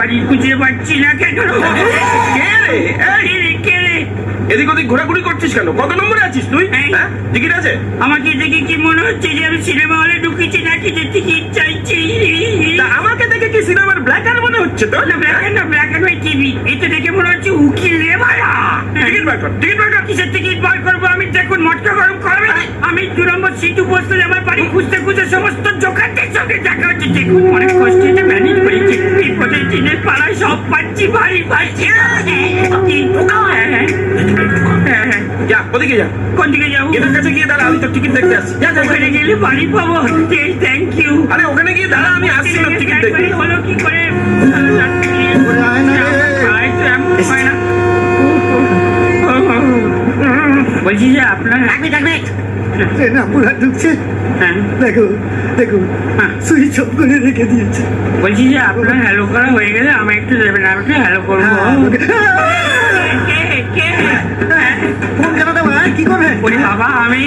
বাড়ি খুঁজে পাচ্ছি না কেন? এদিক ওদিক ঘোরাঘুরি করছিস কেন? কত নম্বরে আছিস তুই? টিকিট আছে? আমাকে দেখে কি মনে হচ্ছে যে আমি সিনেমা হলে ঢুকেছি নাকি যে টিকিট চাইছি? আমাকে দেখে কি সিনেমার ব্ল্যাক আর মনে হচ্ছে তো? না ব্ল্যাক এন্ড হোয়াইট টিভি। এটা দেখে মনে হচ্ছে উকিল রে ভাড়া। টিকিট বার কর, টিকিট বার কর। কিসের টিকিট বার করবো? আমি দেখুন মটকা গরম করবে। আমি 2 নম্বর সিট উপস্থিত। আমার বাড়ি খুঁজতে খুঁজে সমস্ত দোকানদের সঙ্গে দেখা হচ্ছে। দেখুন অনেক কষ্টে ম্যানেজ করেছি। বিপদে দিনের পাড়ায় সব পাচ্ছি, বাড়ি পাচ্ছি। যা ওদিকে যা। কোন দিকে যাবো? গেটের কাছে গিয়ে দাঁড়া, আমি তো টিকিট দেখতে আসছি। ওখানে গেলে বাড়ি পাবো? Thank you. আরে ওখানে গিয়ে দাঁড়া, আমি আসছি না টিকিট দেখতে। হলো কি করে? বলছি যে আপনার ট্রেন আমরা ঢুকছে। দেখো দেখো সুইচ অফ করে রেখে দিয়েছে। বলছি যে আপনার হ্যালো করা হয়ে গেলে আমি একটু দেবেন, আমি একটু হ্যালো করবো। ফোন কেন দেবো? কি করবে? ওরে বাবা, আমি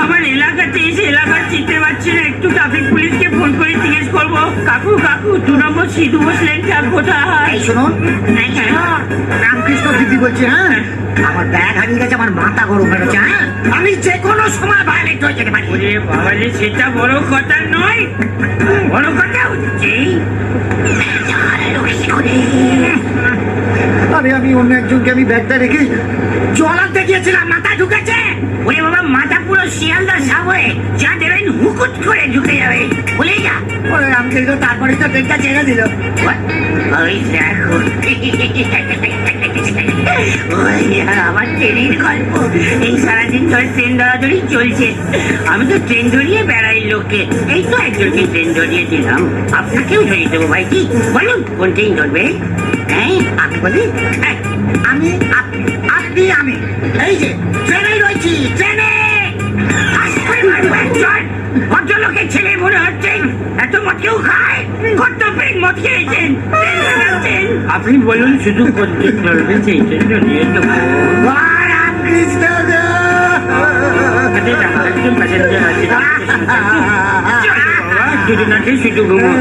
আমার এলাকাতে এসে এলাকার চিনতে পারছি না। একটু ট্রাফিক পুলিশকে ফোন করে জিজ্ঞেস করবো, কাকু কাকু 2 নম্বর সিধু বসলেন কোথায়? শুনুন, রামকৃষ্ণ দিদি বলছি। হ্যাঁ, আমার ব্যাগ হারিয়ে গেছে, আমার মাথা গরম হয়ে গেছে। হ্যাঁ, আমি যে কোনো সময় ভায়োলেট হয়ে যেতে পারি। ওরে বাবা রে, সেটা বড় কথা নয়, বড় কথা হচ্ছে আরে আমি অন্য একজনকে আমি ব্যাগটা রেখে জল আনতে গিয়েছিলাম, মাথা ঢুকেছে। ওরে বাবা, মাথা পুরো শিয়ালদা সাপ হয়ে যা দেবেন হুকুট করে ঢুকে যাবে, ভুলে যা। ওরে রামকৃষ্ণ, তারপরে তো ট্রেনটা ছেড়ে দিল। ওই দেখো, আমার ট্রেনের গল্প। এই সারাদিন ধরে ট্রেন ধরাধরি চলছে। আমি তো ট্রেন ধরিয়ে বেড়াই লোককে। এই তো একজনকে ট্রেন ধরিয়ে দিলাম, আপনাকেও ধরিয়ে দেবো ভাই। কি বলুন, কোন ট্রেন ধরবে? হ্যাঁ আমি বলি, আমি আপনি আমি এই যে ট্রেনে রয়েছি, ট্রেনে। ভদ্রলোকের ছেলে মনে হচ্ছে, এত মদ কেউ খায়? কত পেট মদ খেয়েছেন? আপনি বলুন শুধু করতে চলবে, সেই জন্য নিয়ে দেবো। রামকৃষ্ণ একজন প্যাসেঞ্জার আছে, যদি না খেয়ে শুধু ঘুমো।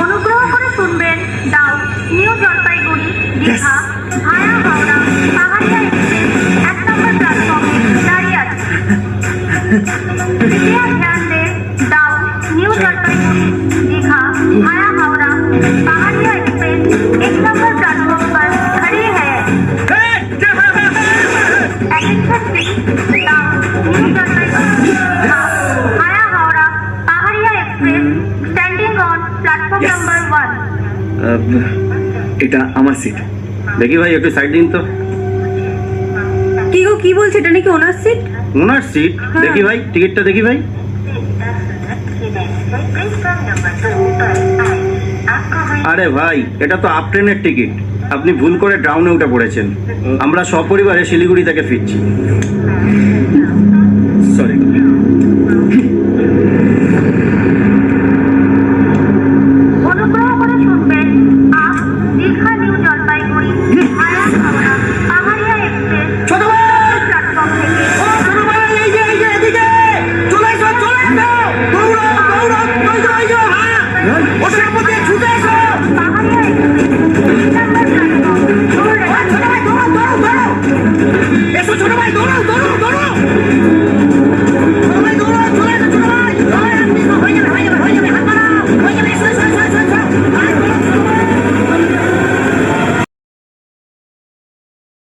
অনুগ্রহ করে শুনবেন, দাও নিউ জলপাইগুড়ি দীঘা ভায়া হাওড়া পাহাড়িয়া এক্সপ্রেস 1 নম্বর প্ল্যাটফর্মে দাঁড়িয়ে আছে। कृपया ध्यान दें, दाउ न्यू जलपाईगुड़ी दीघा भाया Howrah Pahariya express 1 number platform पर खड़ी है। Attention please, दाउ न्यू जलपाईगुड़ी दीघा भाया Howrah Pahariya express standing on platform number 1। এটা আমার সিট। দেখি ভাই একটু সাইড দিন তো। কি গো, কি বলছে? এটা নাকি ওনার সিট? ওনার সিট? দেখি ভাই, টিকিটটা দেখি ভাই। আরে ভাই, এটা তো আপ ট্রেনের টিকিট। আপনি ভুল করে ডাউনে উঠে পড়েছেন। আমরা সপরিবারে শিলিগুড়ি থেকে ফিরছি।